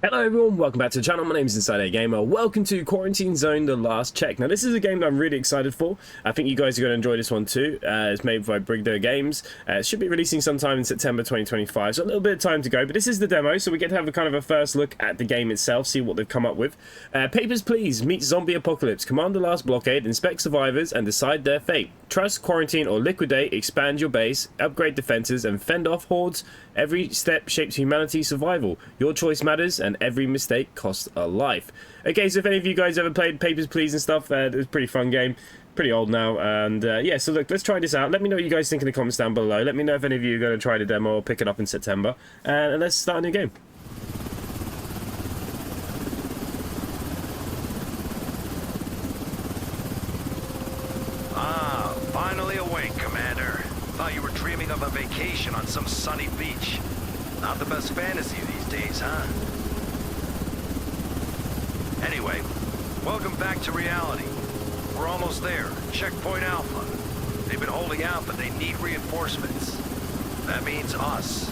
Hello everyone, welcome back to the channel. My name is InsideAgameR. Welcome to Quarantine Zone: The Last Check. Now this is a game that I'm really excited for. I think you guys are going to enjoy this one too. It's made by EVGA Games. It should be releasing sometime in September 2025, so a little bit of time to go. But this is the demo, so we get to have a kind of a first look at the game itself, see what they've come up with. Papers, please. Meet zombie apocalypse. Command the last blockade, inspect survivors, and decide their fate. Trust, quarantine, or liquidate. Expand your base, upgrade defenses, and fend off hordes. Every step shapes humanity's survival. Your choice matters, and every mistake costs a life. Okay, so if any of you guys ever played Papers, Please and stuff, it was a pretty fun game. Pretty old now, and yeah, so look, let's try this out. Let me know what you guys think in the comments down below. Let me know if any of you are going to try the demo or pick it up in September. And let's start a new game. Ah, finally awake, Commander. Thought you were dreaming of a vacation on some sunny beach. Not the best fantasy these days, huh? Anyway, welcome back to reality. We're almost there. Checkpoint Alpha. They've been holding out, but they need reinforcements. That means us.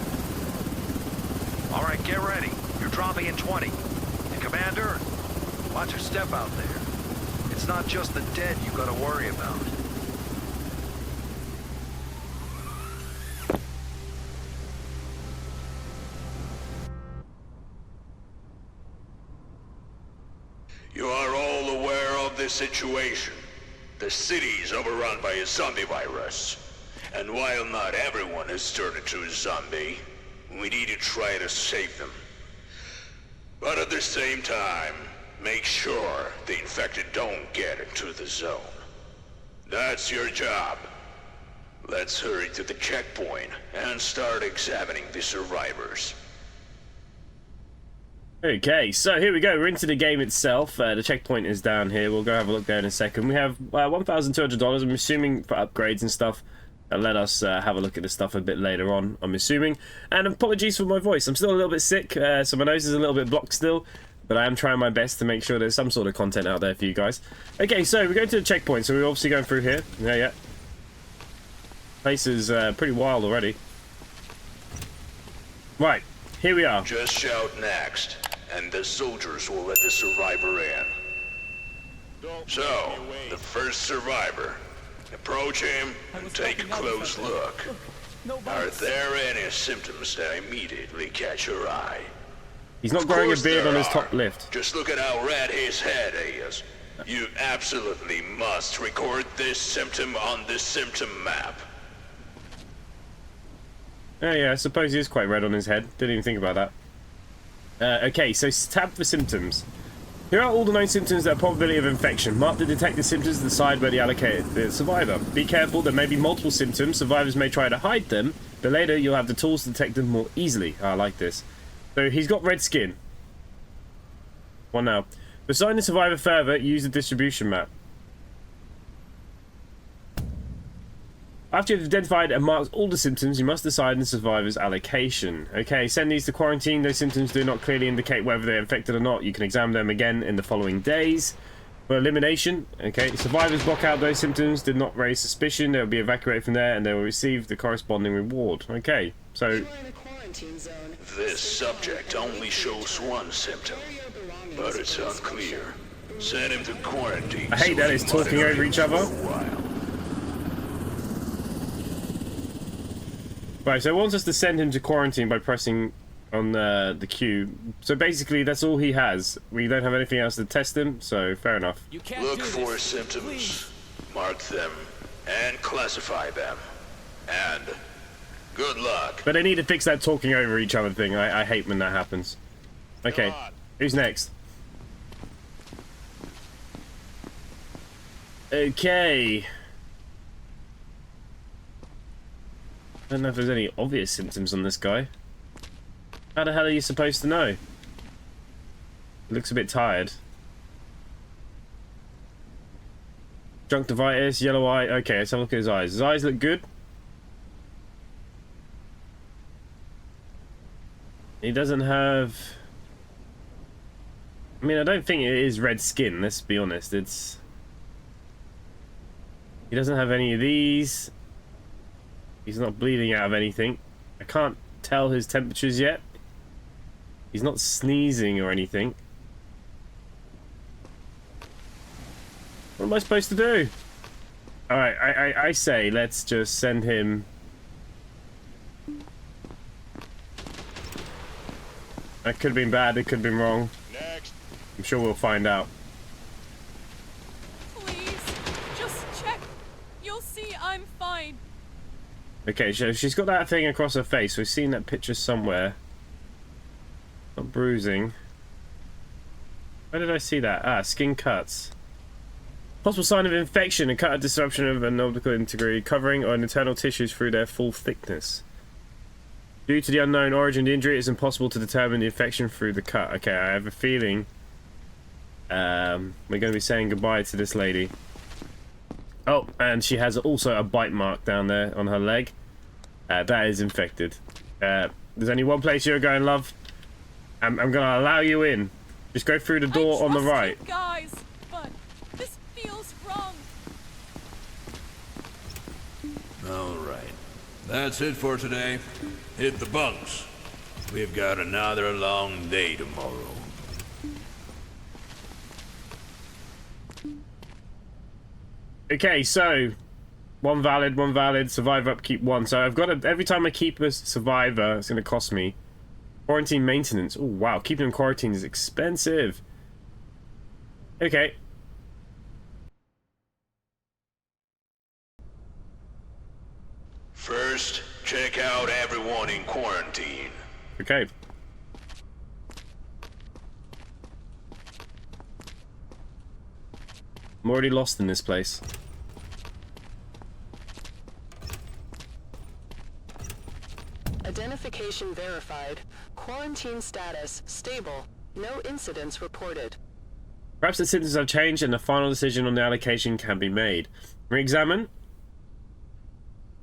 Alright, get ready. You're dropping in 20. And Commander, watch your step out there. It's not just the dead you gotta worry about. You are all aware of this situation. The city is overrun by a zombie virus. And while not everyone has turned into a zombie, we need to try to save them. But at the same time, make sure the infected don't get into the zone. That's your job. Let's hurry to the checkpoint and start examining the survivors. Okay, so here we go. We're into the game itself. The checkpoint is down here. We'll go have a look there in a second. We have $1,200. I'm assuming for upgrades and stuff. Let us have a look at this stuff a bit later on, I'm assuming. And apologies for my voice. I'm still a little bit sick, so my nose is a little bit blocked still. But I am trying my best to make sure there's some sort of content out there for you guys. Okay, so we're going to the checkpoint. So we're obviously going through here. Yeah. Place is pretty wild already. Right, here we are. Just shout next, and the soldiers will let the survivor in. So, the first survivor. Approach him and take a close look. Are there any symptoms that immediately catch your eye? He's not growing a beard on his top left. Just look at how red his head is. You absolutely must record this symptom on the symptom map. Oh yeah, I suppose he is quite red on his head. Didn't even think about that. Okay, so tab for symptoms. Here are all the known symptoms that are probability of infection. Mark the detected symptoms to decide where to allocate the survivor. Be careful, there may be multiple symptoms. Survivors may try to hide them, but later you'll have the tools to detect them more easily. I like this. So he's got red skin. What now? To assign the survivor further, use the distribution map. After you've identified and marked all the symptoms, you must decide on the survivor's allocation. Okay, send these to quarantine. Those symptoms do not clearly indicate whether they're infected or not. You can examine them again in the following days. For elimination, okay, survivors block out those symptoms, did not raise suspicion. They'll be evacuated from there and they will receive the corresponding reward. Okay, so... This subject only shows one symptom, but it's unclear. Send him to quarantine. I hate that it's talking over each other. Right, so it wants us to send him to quarantine by pressing on the Q. So basically, that's all he has. We don't have anything else to test him, so fair enough. Look for symptoms, mark them, and classify them. And good luck. But they need to fix that talking over each other thing. I hate when that happens. Okay, who's next? Okay. I don't know if there's any obvious symptoms on this guy. How the hell are you supposed to know? He looks a bit tired. Conjunctivitis, yellow eye. Okay, let's have a look at his eyes. His eyes look good. He doesn't have... I mean, I don't think it is red skin, let's be honest. It's... He doesn't have any of these. He's not bleeding out of anything. I can't tell his temperatures yet. He's not sneezing or anything. What am I supposed to do? Alright, I say let's just send him... That could have been bad, it could have been wrong. Next. I'm sure we'll find out. Please, just check. You'll see I'm fine. Okay, so she's got that thing across her face. We've seen that picture somewhere. Not bruising. Where did I see that? Ah, skin cuts. Possible sign of infection, a cut, a disruption of an optical integrity, covering or internal tissues through their full thickness. Due to the unknown origin of the injury, it is impossible to determine the infection through the cut. Okay, I have a feeling we're going to be saying goodbye to this lady. Oh, and she has also a bite mark down there on her leg. That is infected. There's only one place you're going, love. I'm going to allow you in. Just go through the door on the right. You guys, but this feels wrong. All right. That's it for today. Hit the bunks. We've got another long day tomorrow. Okay, so one valid, survivor upkeep 1. So I've got to, every time I keep a survivor, it's going to cost me. Quarantine maintenance. Oh wow, keeping them quarantined is expensive. Okay. First, check out everyone in quarantine. Okay. I'm already lost in this place. Identification verified. Quarantine status stable. No incidents reported. Perhaps the symptoms have changed and the final decision on the allocation can be made. Re-examine.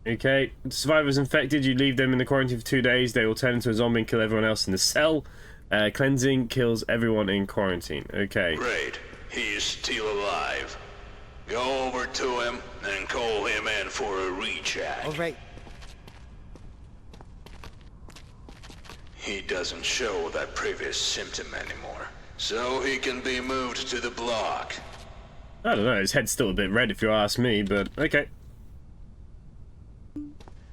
Okay. The survivor is infected. You leave them in the quarantine for 2 days. They will turn into a zombie and kill everyone else in the cell. Cleansing kills everyone in quarantine. Okay. Great. He is still alive. Go over to him and call him in for a recheck. All right. He doesn't show that previous symptom anymore, so he can be moved to the block. I don't know. His head's still a bit red if you ask me, but okay.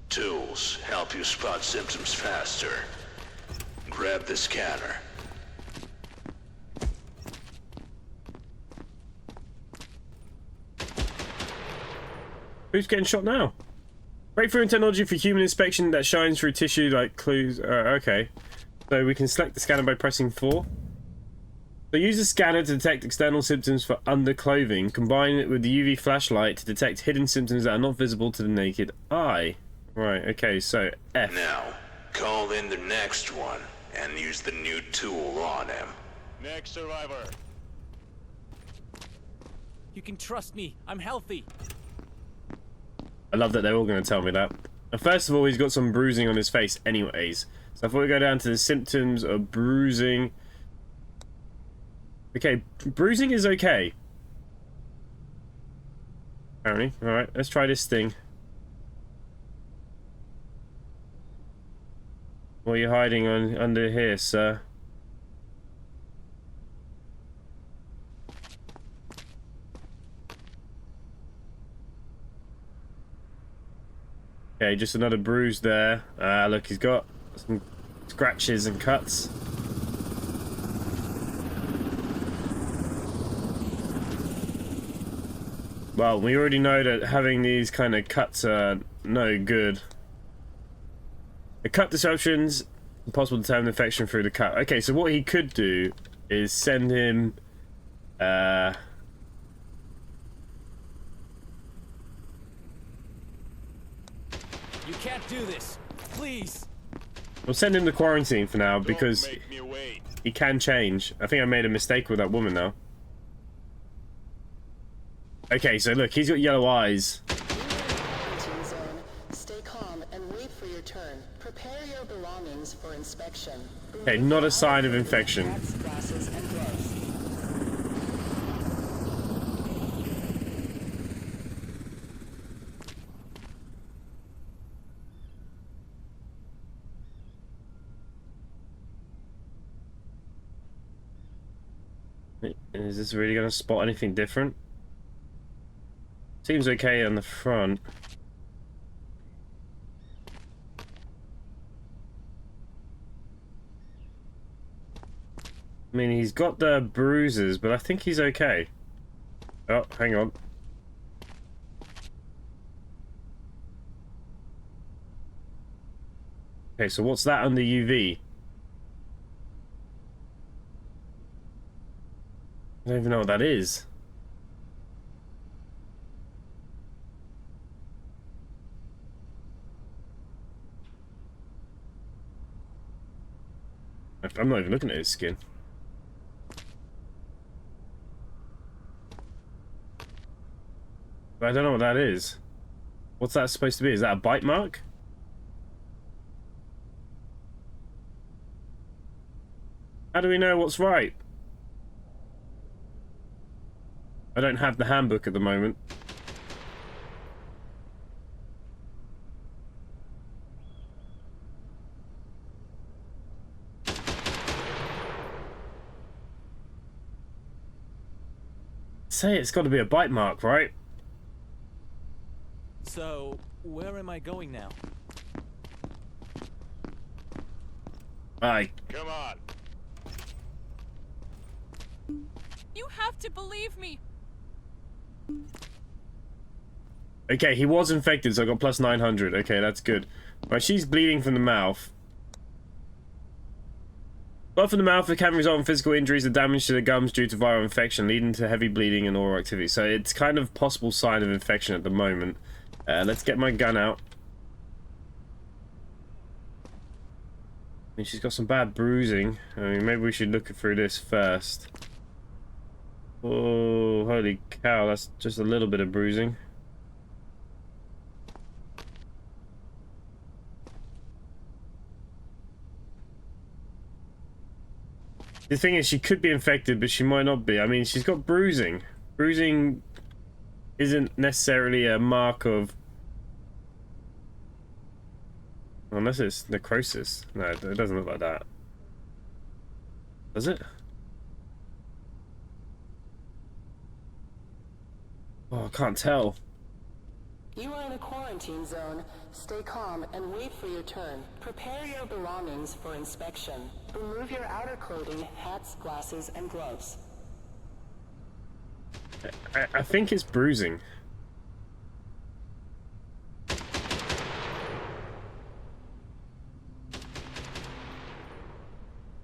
Tools help you spot symptoms faster. Grab the scanner. Who's getting shot now? Breakthrough in technology for human inspection that shines through tissue like clues. Okay. So we can select the scanner by pressing 4. So use the scanner to detect external symptoms for underclothing. Combine it with the UV flashlight to detect hidden symptoms that are not visible to the naked eye. Right, okay, so F. Now, call in the next one and use the new tool on him. Next survivor. You can trust me. I'm healthy. I love that they're all going to tell me that. First of all, he's got some bruising on his face anyways. So if we go down to the symptoms of bruising... Okay, bruising is okay. Apparently. Alright, let's try this thing. What are you hiding under here, sir? Okay, just another bruise there. Look, he's got some scratches and cuts. Well, we already know that having these kind of cuts are no good. The cut disruptions, impossible to determine infection through the cut. Okay, so what he could do is send him... You can't do this. Please. We'll send him to quarantine for now because Don't make me wait. he can change. I think I made a mistake with that woman now. Okay, so look, he's got yellow eyes. Quarantine zone. Stay calm and wait for your turn. Prepare your belongings for inspection. Okay, not a sign of infection. Hats, glasses, and gloves. Is this really going to spot anything different? Seems okay on the front. I mean, he's got the bruises, but I think he's okay. Oh, hang on. Okay, so what's that under UV? I don't even know what that is. I'm not even looking at his skin. But I don't know what that is. What's that supposed to be? Is that a bite mark? How do we know what's right? I don't have the handbook at the moment. Say it's got to be a bite mark, right? So, where am I going now? Aye. Come on. You have to believe me. Okay, he was infected, so I got plus 900. Okay, that's good. Right, she's bleeding from the mouth. Blood from the mouth can result in physical injuries and damage to the gums due to viral infection, leading to heavy bleeding and oral activity. So it's kind of possible sign of infection at the moment. Let's get my gun out. I mean, she's got some bad bruising. I mean, maybe we should look through this first. Oh, holy cow, that's just a little bit of bruising. The thing is, she could be infected, but she might not be. I mean, she's got bruising. Bruising isn't necessarily a mark of... Unless it's necrosis. No, it doesn't look like that. Does it? Oh, I can't tell. You are in a quarantine zone. Stay calm and wait for your turn. Prepare your belongings for inspection. Remove your outer clothing, hats, glasses, and gloves. I think it's bruising.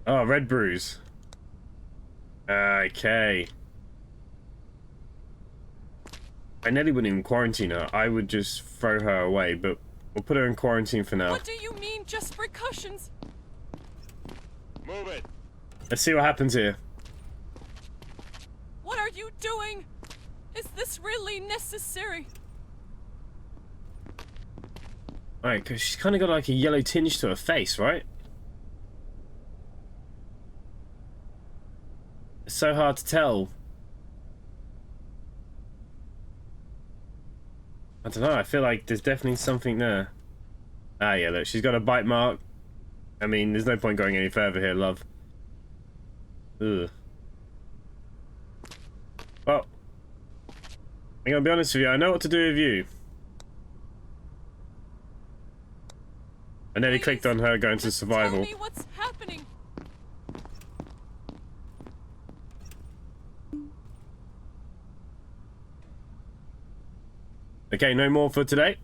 Oh, red bruise. Okay. I nearly wouldn't even quarantine her. I would just throw her away, but we'll put her in quarantine for now. What do you mean, just precautions? Move it. Let's see what happens here. What are you doing? Is this really necessary? Alright, because she's kind of got like a yellow tinge to her face, right? It's so hard to tell. I don't know, I feel like there's definitely something there. Ah, yeah, look, she's got a bite mark. I mean, there's no point going any further here, love. Ugh. Well, I'm gonna be honest with you, I know what to do with you. I nearly clicked on her going to Just survival. Tell me what's happening. Okay, no more for today.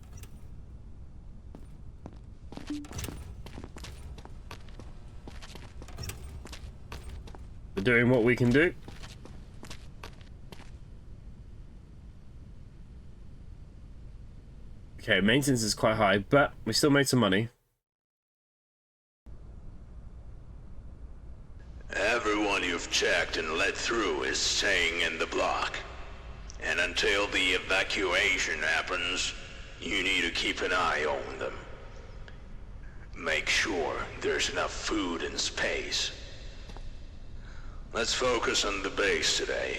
We're doing what we can do. Okay, maintenance is quite high, but we still made some money. Everyone you've checked and let through is staying in the block. And until the evacuation happens, you need to keep an eye on them. Make sure there's enough food and space. Let's focus on the base today.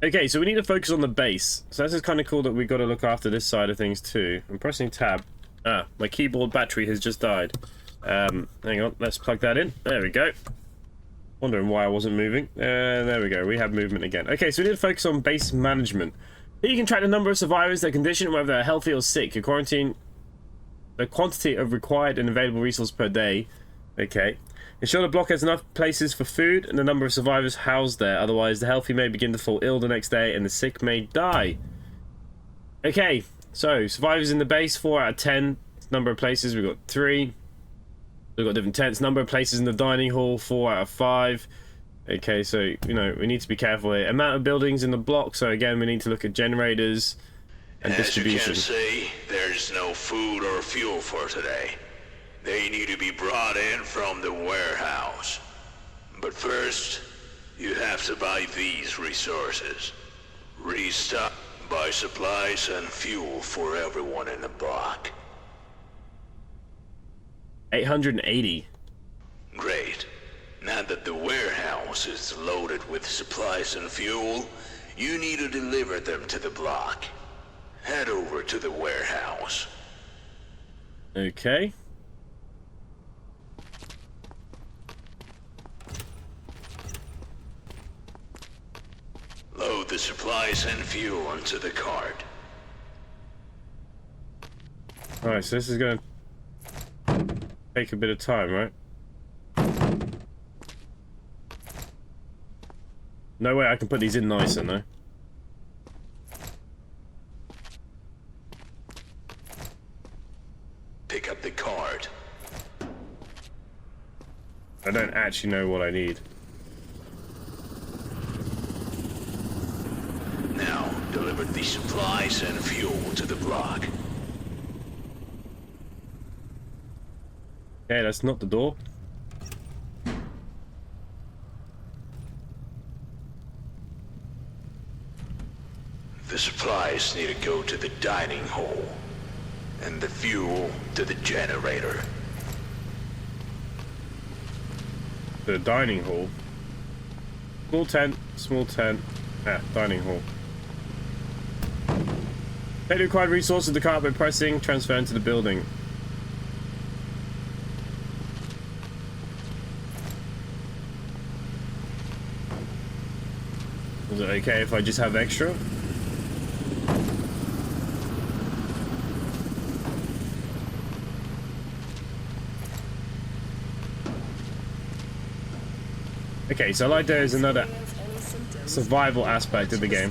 Okay, so we need to focus on the base. So this is kind of cool that we got to look after this side of things too. I'm pressing tab. Ah, my keyboard battery has just died. Hang on, let's plug that in. There we go. Wondering why I wasn't moving. There we go. We have movement again. Okay, so we need to focus on base management. Here you can track the number of survivors, their condition, whether they're healthy or sick. Your quarantine, the quantity of required and available resources per day. Okay. Ensure the block has enough places for food and the number of survivors housed there. Otherwise, the healthy may begin to fall ill the next day and the sick may die. Okay, so survivors in the base, 4 out of 10. Number of places, we've got 3. We've got different tents. Number of places in the dining hall, 4 out of 5. Okay, so, you know, we need to be careful here. Amount of buildings in the block, so again, we need to look at generators and distribution. As you can see, there's no food or fuel for today. They need to be brought in from the warehouse. But first, you have to buy these resources. Restock, buy supplies and fuel for everyone in the block. 880. Great. Now that the warehouse is loaded with supplies and fuel, you need to deliver them to the block. Head over to the warehouse. Okay. Load the supplies and fuel onto the cart. Alright, so this is gonna take a bit of time, right? No way I can put these in nicer, no? Pick up the cart. I don't actually know what I need. Now, deliver the supplies and fuel to the block. Okay, that's not the door. The supplies need to go to the dining hall, and the fuel to the generator. The dining hall. Small tent, small tent. Ah, dining hall. Take the required resources of the cart by pressing transfer into the building. Is it okay if I just have extra? Okay, so like there's another survival aspect of the game.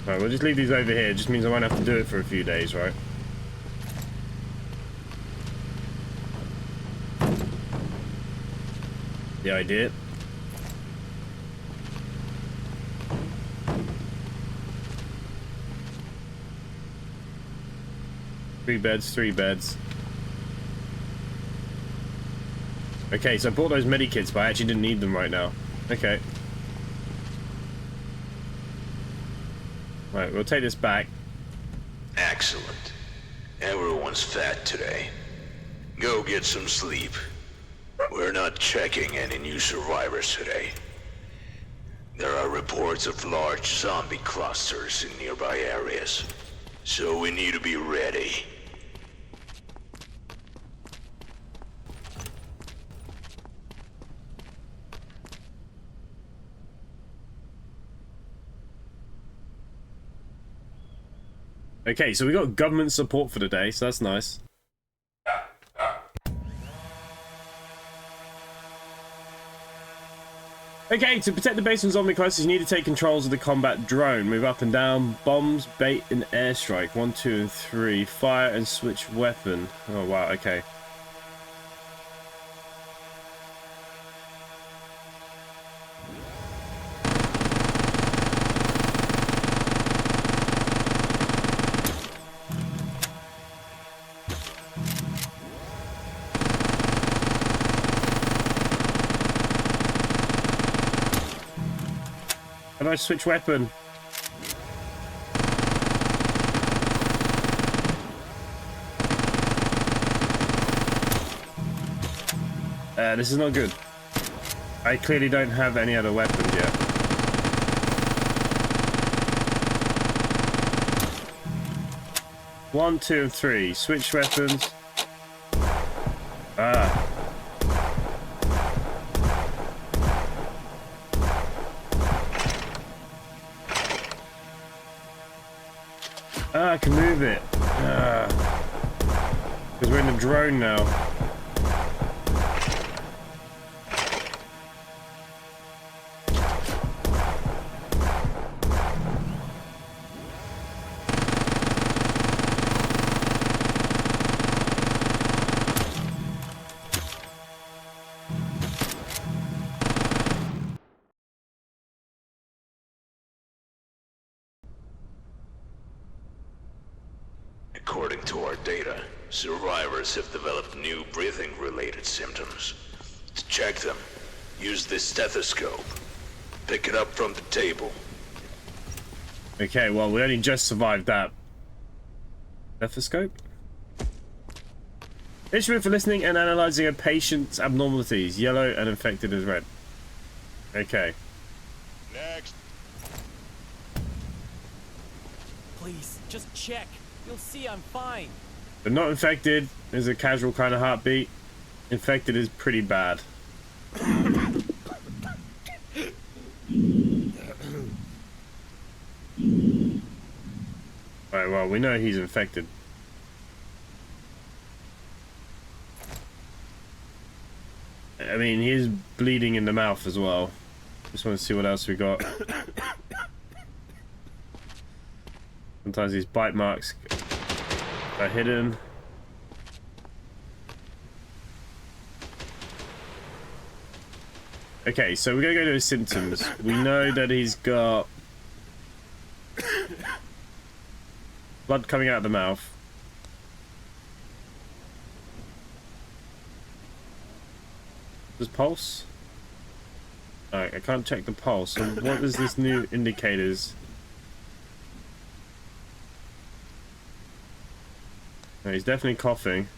Right, we'll just leave these over here. It just means I won't have to do it for a few days, right? The idea. Three beds. Okay, so I bought those medikits, but I actually didn't need them right now. Okay. Right, we'll take this back. Excellent. Everyone's fed today. Go get some sleep. We're not checking any new survivors today. There are reports of large zombie clusters in nearby areas, so we need to be ready. Okay, so we got government support for today, so that's nice. Okay, to protect the base from zombie clusters, you need to take controls of the combat drone. Move up and down, bombs, bait, and airstrike. 1, 2, and 3. Fire and switch weapon. Oh wow, okay. How do I switch weapon? This is not good. I clearly don't have any other weapons yet. 1, 2, and 3. Switch weapons. Ah. Ah, I can move it. Ah. Because we're in the drone now. According to our data, survivors have developed new breathing-related symptoms. To check them, use this stethoscope. Pick it up from the table. Okay, well, we only just survived that. Stethoscope? Instrument for listening and analyzing a patient's abnormalities. Yellow and infected is red. Okay. Next. Please, just check. You'll see I'm fine. But not infected is a casual kind of heartbeat. Infected is pretty bad. Right, well, we know he's infected. I mean, he is bleeding in the mouth as well. Just want to see what else we got. Sometimes these bite marks are hidden. Okay, so we're gonna go to his symptoms. We know that he's got blood coming out of the mouth. Does pulse? Alright, I can't check the pulse. So what is this new indicators? No, he's definitely coughing.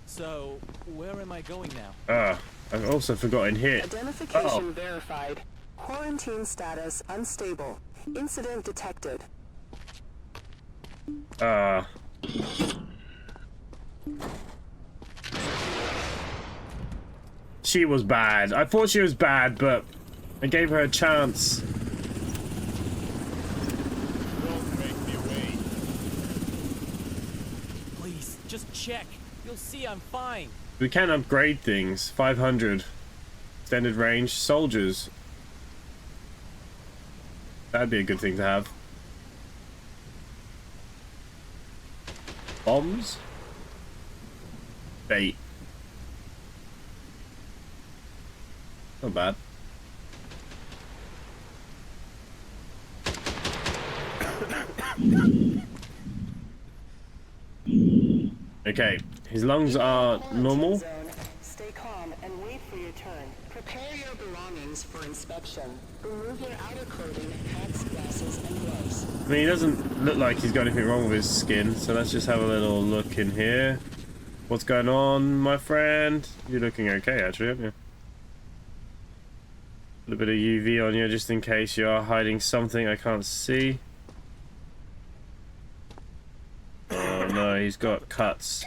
So, where am I going now? Ah, I've also forgotten here. Identification verified. Quarantine status unstable. Incident detected. She was bad. I thought she was bad, but I gave her a chance. Don't make me wait. Please, just check. You'll see I'm fine. We can upgrade things. 500. Extended range. Soldiers. That'd be a good thing to have. Bombs? Bait. Not bad. Okay, his lungs are normal. Stay calm and wait for your turn. Prepare your belongings for inspection. Remove your outer clothing, hats, glasses, and gloves. I mean, he doesn't look like he's got anything wrong with his skin, so let's just have a little look in here. What's going on, my friend? You're looking okay, actually, aren't you? A little bit of UV on you, just in case you are hiding something I can't see. Oh no, he's got cuts.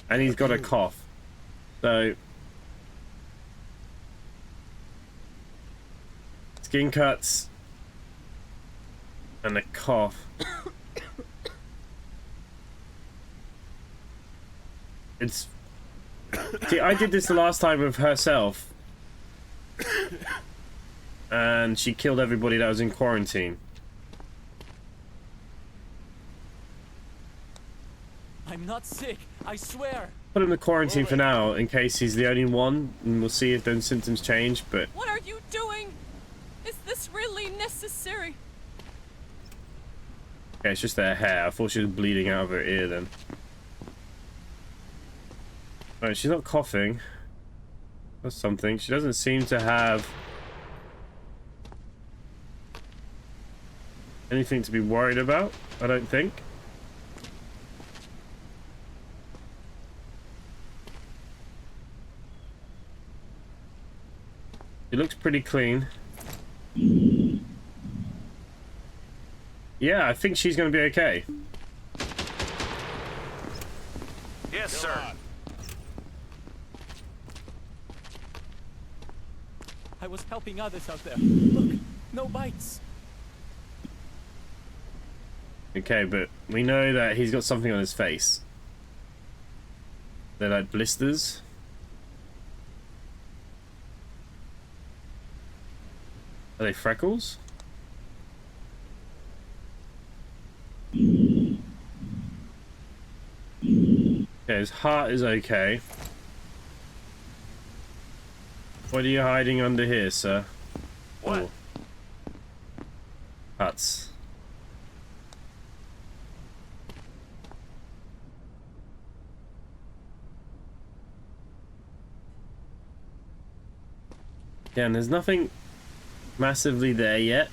And he's got a cough. So... skin cuts. And a cough. It's... see, I did this the last time with herself. And she killed everybody that was in quarantine. I'm not sick, I swear. Put him in quarantine for now, in case he's the only one, and we'll see if those symptoms change, but... What are you doing? Is this really necessary? okay, it's just her hair. I thought she was bleeding out of her ear then. Alright, she's not coughing. That's something. She doesn't seem to have anything to be worried about, I don't think. It looks pretty clean. Yeah, I think she's going to be okay. Yes, sir. I was helping others out there. Look, no bites. Okay, but we know that he's got something on his face. They're like blisters. Are they freckles? Okay, his heart is okay. What are you hiding under here, sir? What? Oh. Huts. Yeah, and there's nothing massively there yet.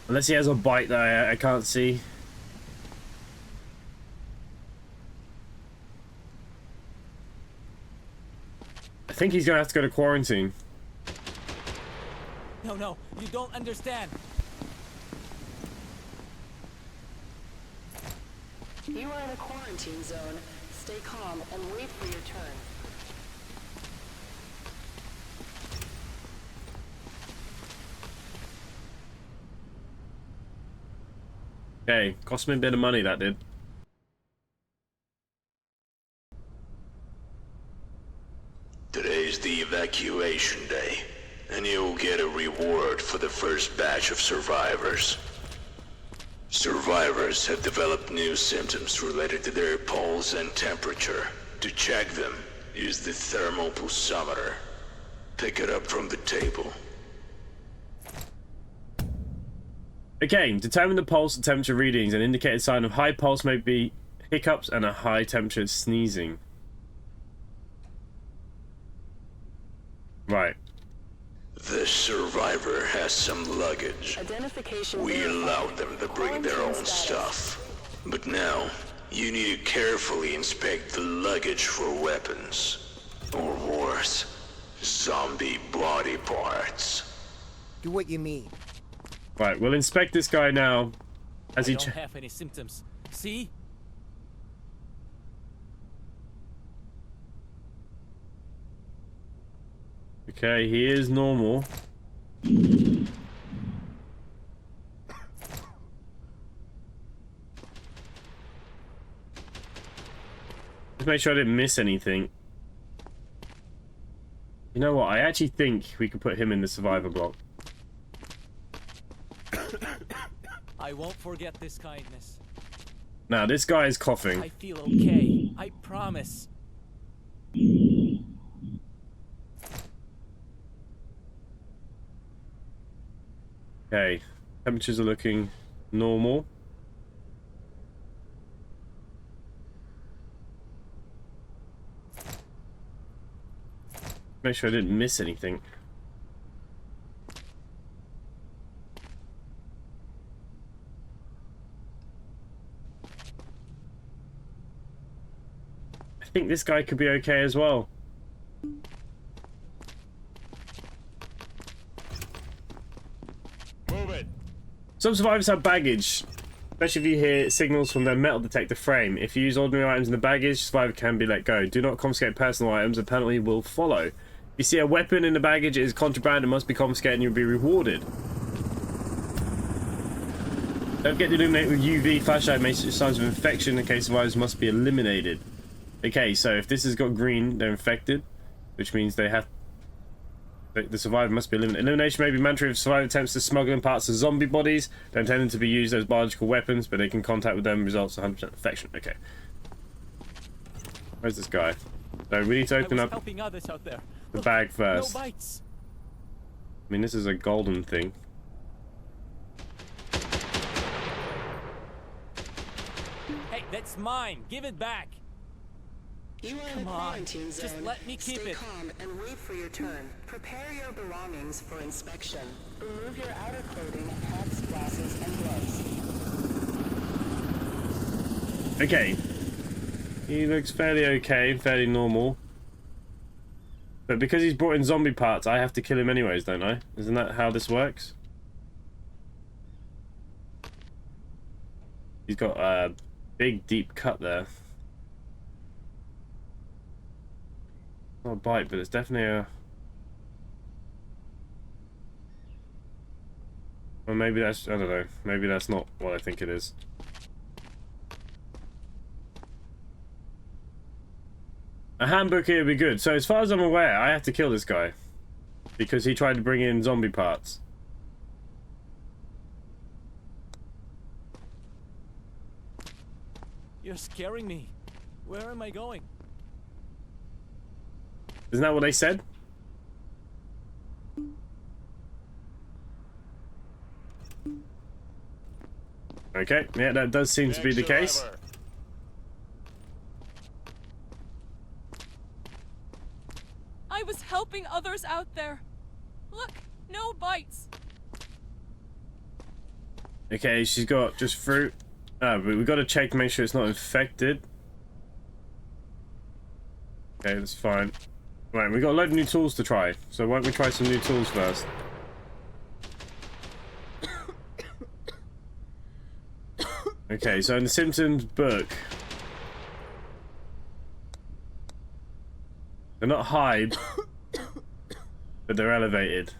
Unless he has a bite that I can't see. I think he's gonna have to go to quarantine. No, you don't understand. You are in a quarantine zone. Stay calm and wait for your turn. Okay, cost me a bit of money, that did. Today's the evacuation day, and you'll get a reward for the first batch of survivors. Survivors have developed new symptoms related to their pulse and temperature. To check them, use the thermal pulsometer. Pick it up from the table. Okay, determine the pulse and temperature readings and indicate a sign of high pulse may be hiccups and a high temperature sneezing. Right. The survivor has some luggage. Identification We verified. allowed them to bring their own Quarantine status. stuff. But now, you need to carefully inspect the luggage for weapons. Or worse, zombie body parts. Do what you mean. Right, we'll inspect this guy now as I he don't have any symptoms. See? Okay, he is normal. Just make sure I didn't miss anything. You know what? I actually think we could put him in the survivor block. I won't forget this kindness. Now, this guy is coughing. I feel okay. I promise. Okay, temperatures are looking normal. Make sure I didn't miss anything. I think this guy could be okay as well. Move it. Some survivors have baggage, especially if you hear signals from their metal detector frame. If you use ordinary items in the baggage, survivor can be let go. Do not confiscate personal items, a penalty will follow. If you see a weapon in the baggage, it is contraband and must be confiscated and you'll be rewarded. Don't forget to illuminate with UV flashlight, makes signs of infection in case survivors must be eliminated. Okay, so if this has got green, they're infected, which means they have... The survivor must be eliminated. Elimination may be mandatory if survivor attempts to smuggle in parts of zombie bodies. They're intended to be used as biological weapons, but they can contact with them results 100% infection. Okay. Where's this guy? So we need to open I was up helping others out there. the Look, bag first. No bites. I mean, this is a golden thing. Hey, that's mine. Give it back. You are in Come a on, quarantine zone. just let me keep Stay it. calm and wait for your turn. Prepare your belongings for inspection. Remove your outer clothing, hats, glasses, and gloves. Okay. He looks fairly okay, fairly normal. But because he's brought in zombie parts, I have to kill him anyways, don't I? Isn't that how this works? He's got a big, deep cut there. Not a bite, but it's definitely a... Or maybe that's... I don't know. Maybe that's not what I think it is. A handbook here would be good. So as far as I'm aware, I have to kill this guy. Because he tried to bring in zombie parts. You're scaring me. Where am I going? Isn't that what they said? Okay, yeah, that does seem to be the case. Survivor. I was helping others out there. Look, no bites. Okay, she's got just fruit. Ah, but we've got to check to make sure it's not infected. Okay, that's fine. Right, we've got a load of new tools to try. So why don't we try some new tools first? Okay, so in the symptoms book, they're not high, but they're elevated.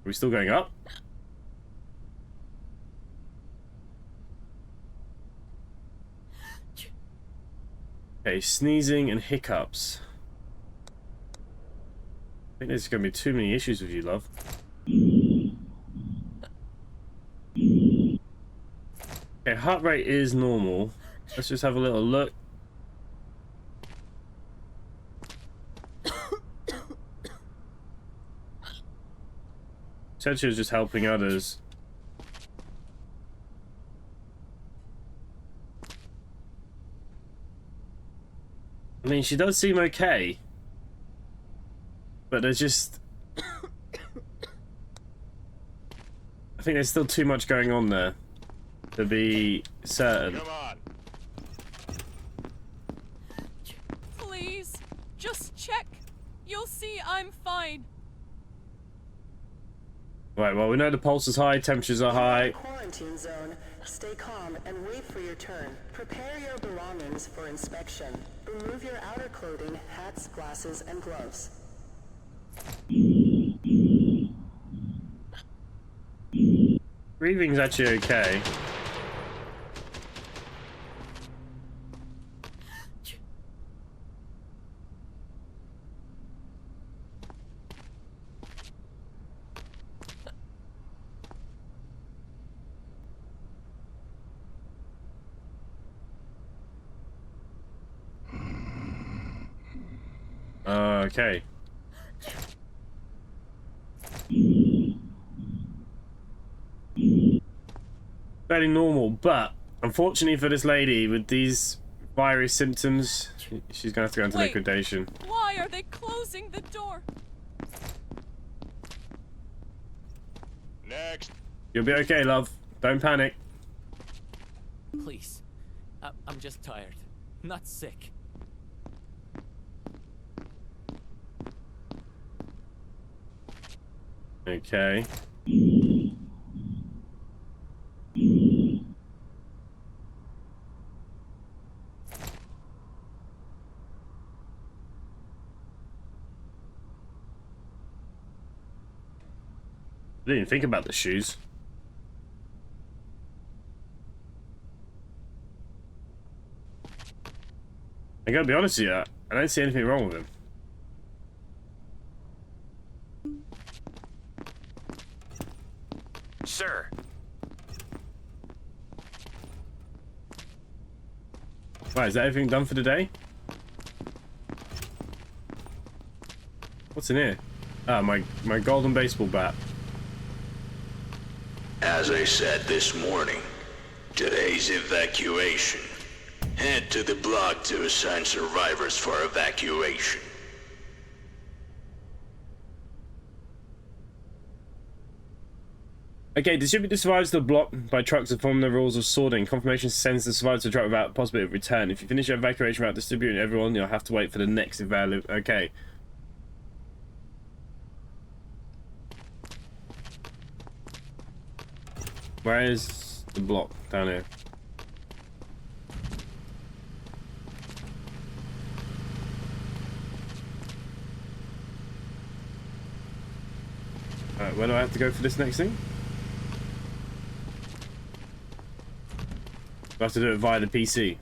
Are we still going up? Okay, sneezing and hiccups. I think there's going to be too many issues with you, love. Okay, heart rate is normal. Let's just have a little look. Said she was just helping others. I mean, she does seem okay. But there's just... I think there's still too much going on there to be certain. Come on. Please, just check. You'll see I'm fine. Right, well, we know the pulse is high, temperatures are high. Quarantine zone. Stay calm and wait for your turn. Prepare your belongings for inspection. Remove your outer clothing, hats, glasses, and gloves. Breathing's actually okay. Okay. Fairly normal, but unfortunately for this lady with these virus symptoms, she's gonna have to go into Wait. liquidation. Why are they closing the door? Next. You'll be okay, love. Don't panic. Please. I'm just tired. Not sick. Okay. I didn't even think about the shoes. I gotta be honest with you, I don't see anything wrong with him. Sir, Right, is that everything done for the day? What's in here? Ah, my golden baseball bat. As I said this morning, today's evacuation. Head to the block to assign survivors for evacuation. Okay, distribute the survivors to the block by trucks to follow the rules of sorting. Confirmation sends the survivors to the truck without possibility of return. If you finish your evacuation without distributing everyone, you'll have to wait for the next evaluation. Okay. Where is the block? Down here. Alright, where do I have to go for this next thing? I have to do it via the PC.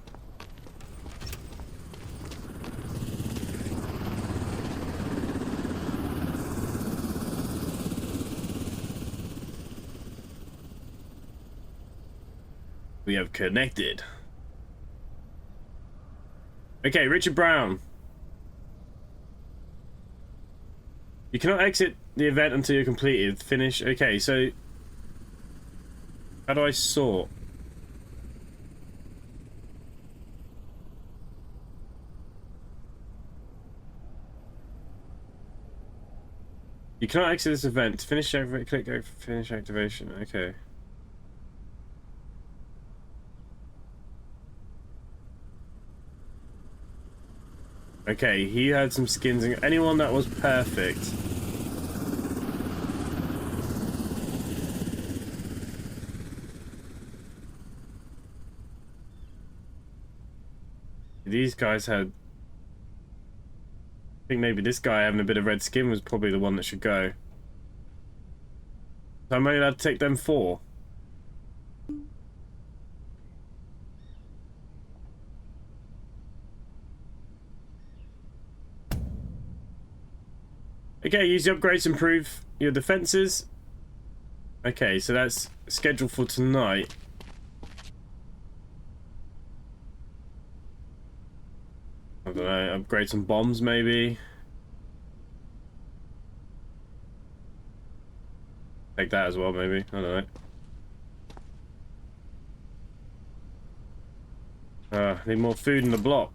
We have connected. Okay, Richard Brown. You cannot exit the event until you're completed. Finish. Okay, so how do I sort? You cannot exit this event. Finish. Click finish activation. Okay. Okay, he had some skins. Anyone that was perfect. These guys had... I think maybe this guy having a bit of red skin was probably the one that should go. So I'm only allowed to take them 4. Okay, use the upgrades to improve your defenses. Okay, so that's scheduled for tonight. I don't know, upgrade some bombs maybe. Take that as well maybe, I don't know. Need more food in the block.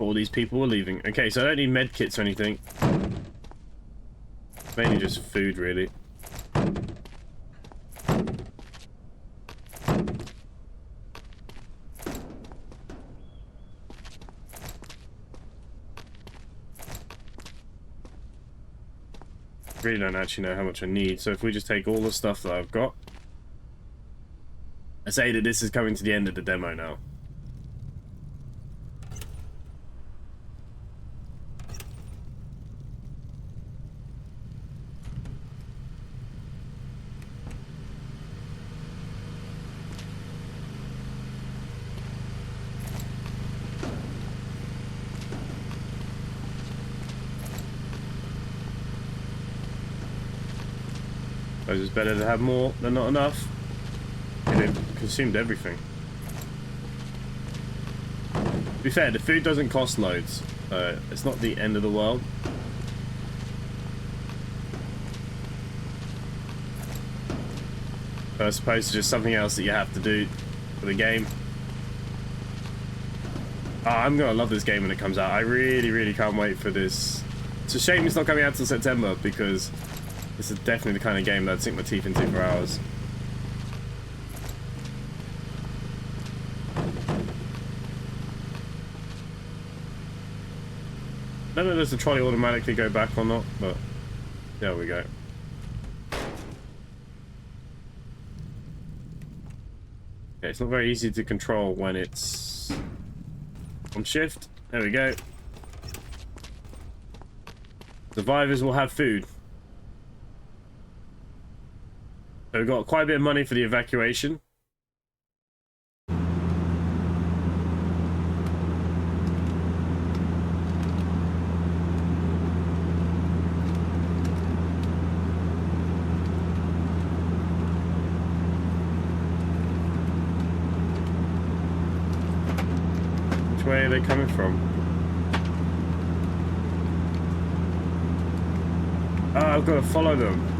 All these people are leaving. Okay, so I don't need med kits or anything. Mainly just food, really. Really don't actually know how much I need, so if we just take all the stuff that I've got. I say that this is coming to the end of the demo now. It's better to have more than not enough. It consumed everything. To be fair, the food doesn't cost loads. It's not the end of the world. But I suppose it's just something else that you have to do for the game. Oh, I'm gonna love this game when it comes out. I really, really can't wait for this. It's a shame it's not coming out till September because this is definitely the kind of game that I'd sink my teeth into for hours. I don't know if does the trolley automatically go back or not, but there we go. Okay, it's not very easy to control when it's on shift. There we go. Survivors will have food. So we've got quite a bit of money for the evacuation. Which way are they coming from? Oh, I've got to follow them.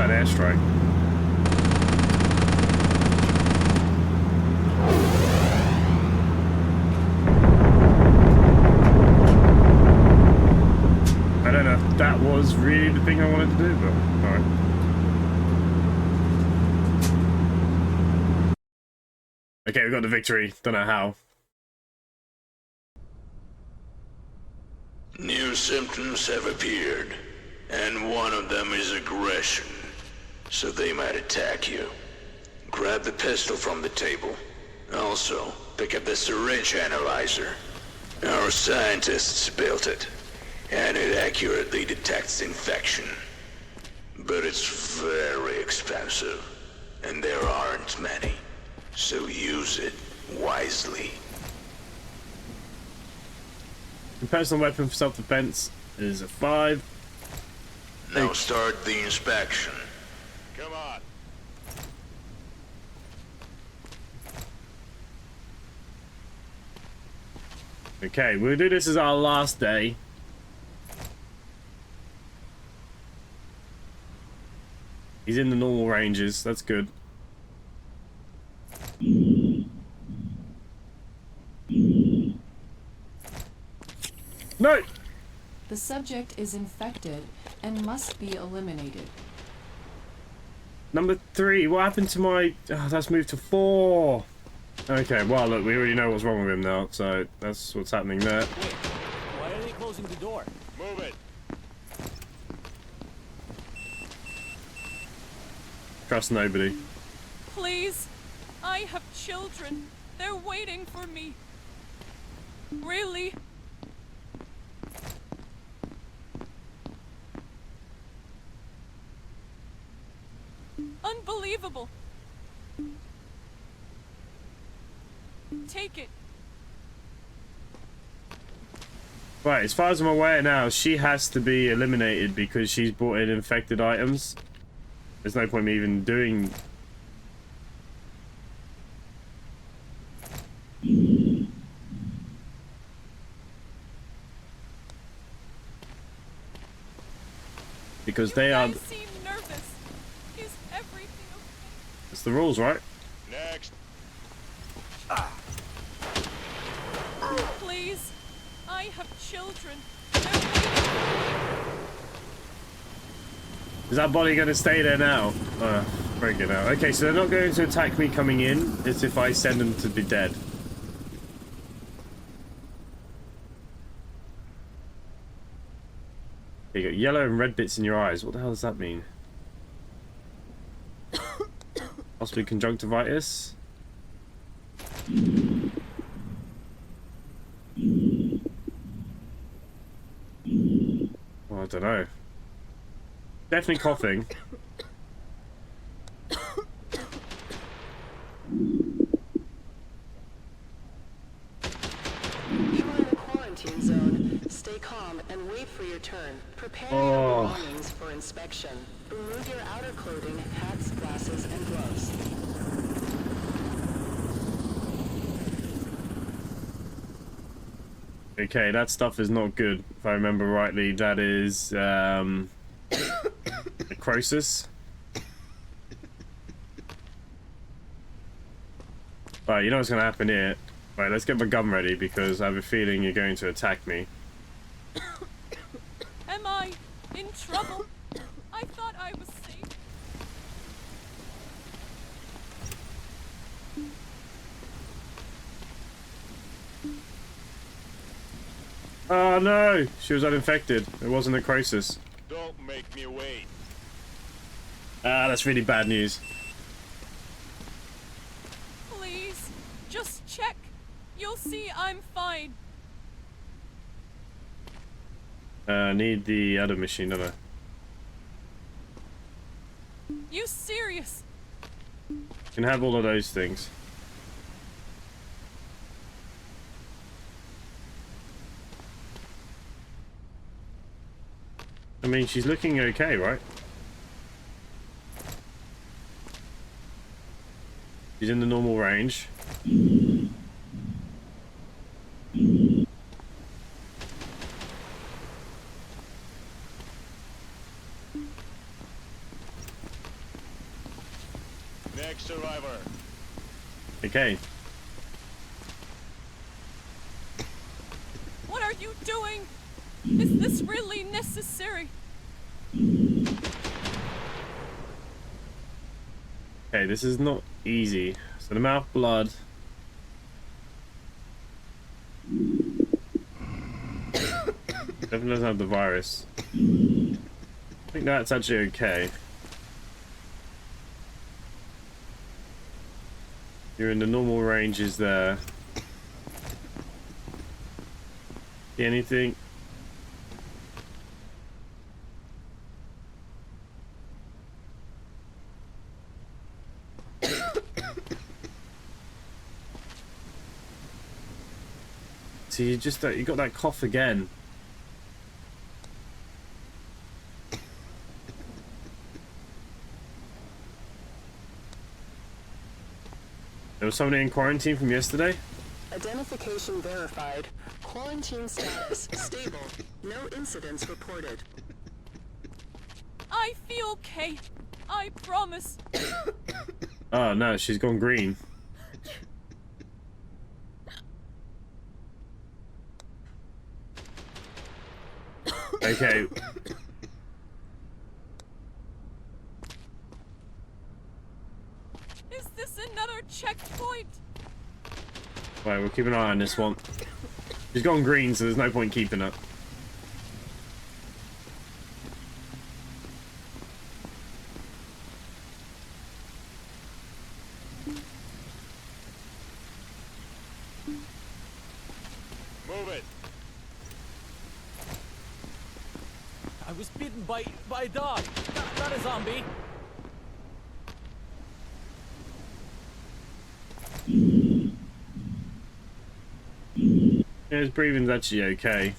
Airstrike. I don't know if that was really the thing I wanted to do, but alright. Okay, we got the victory. Don't know how. New symptoms have appeared, and one of them is aggression. So they might attack you. Grab the pistol from the table. Also, pick up the syringe analyzer. Our scientists built it, and it accurately detects infection. But it's very expensive, and there aren't many. So use it wisely. The personal weapon for self-defense is a 5. Now start the inspection. Come on. Okay, we'll do this as our last day. He's in the normal ranges, that's good. No! The subject is infected and must be eliminated. Number 3, what happened to my... Oh, that's moved to 4. Okay, well, look, we already know what's wrong with him now, so that's what's happening there. Wait, why are they closing the door? Move it. Trust nobody. Please. I have children. They're waiting for me. Really? Unbelievable. Take it. Right, as far as I'm aware now, she has to be eliminated because she's brought in infected items. There's no point me even doing... Because they are... You guys seem nervous. Is everything okay? It's the rules, right? Next. Please. I have children. They're waiting. Is that body going to stay there now? Freaking out. Okay, so they're not going to attack me coming in. It's if I send them to be dead. You got yellow and red bits in your eyes. What the hell does that mean? Possibly conjunctivitis? Well, I don't know. Definitely coughing. You are in a quarantine zone. Stay calm and wait for your turn. Prepare your belongings for inspection. Remove your outer clothing, hats, glasses, and gloves. Okay, that stuff is not good. If I remember rightly, that is necrosis. Right, you know what's going to happen here. Right, let's get my gun ready because I have a feeling you're going to attack me. Am I in trouble? I thought I was safe. Oh no, she was uninfected. It wasn't a crisis. Don't make me wait. Ah, that's really bad news. Please, just check. You'll see I'm fine. Need the other machine, don't I? You serious? Can have all of those things. I mean, she's looking okay, right? She's in the normal range. Next survivor. Okay. What are you doing? Is this really necessary? Okay, this is not easy. So the mouth blood. Definitely doesn't have the virus. I think that's actually okay. You're in the normal ranges there. See anything? So you just you got that cough again. There was somebody in quarantine from yesterday? Identification verified. Quarantine status stable. No incidents reported. I feel okay. I promise. Oh no, she's gone green. Okay. Is this another checkpoint? Right, we'll keep an eye on this one. She's gone green, so there's no point keeping her. Move it. I was bitten by a dog, not a zombie. Yeah, his breathing's actually okay.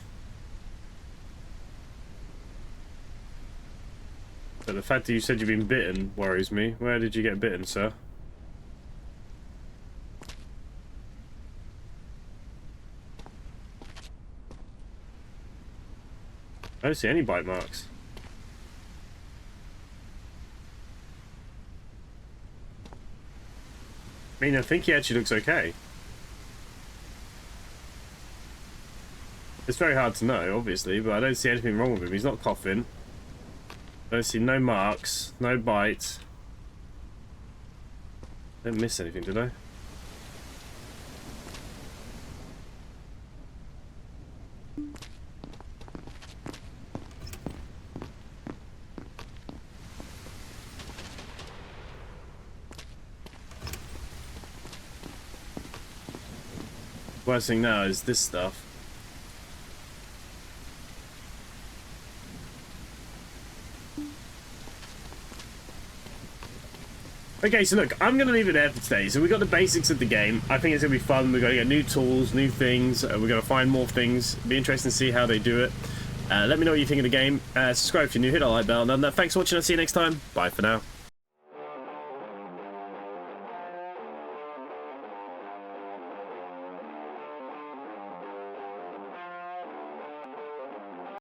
But the fact that you said you've been bitten worries me. Where did you get bitten, sir? I don't see any bite marks. I mean, I think he actually looks okay. It's very hard to know, obviously, but I don't see anything wrong with him. He's not coughing. I don't see no marks, no bites. Didn't miss anything, did I? Worst thing now is this stuff. Okay, so look, I'm going to leave it there for today. So we got the basics of the game. I think it's going to be fun. We're going to get new tools, new things. We're going to find more things. It'll be interesting to see how they do it. Let me know what you think of the game. Subscribe if you're new. Hit that like bell. And thanks for watching. I'll see you next time. Bye for now.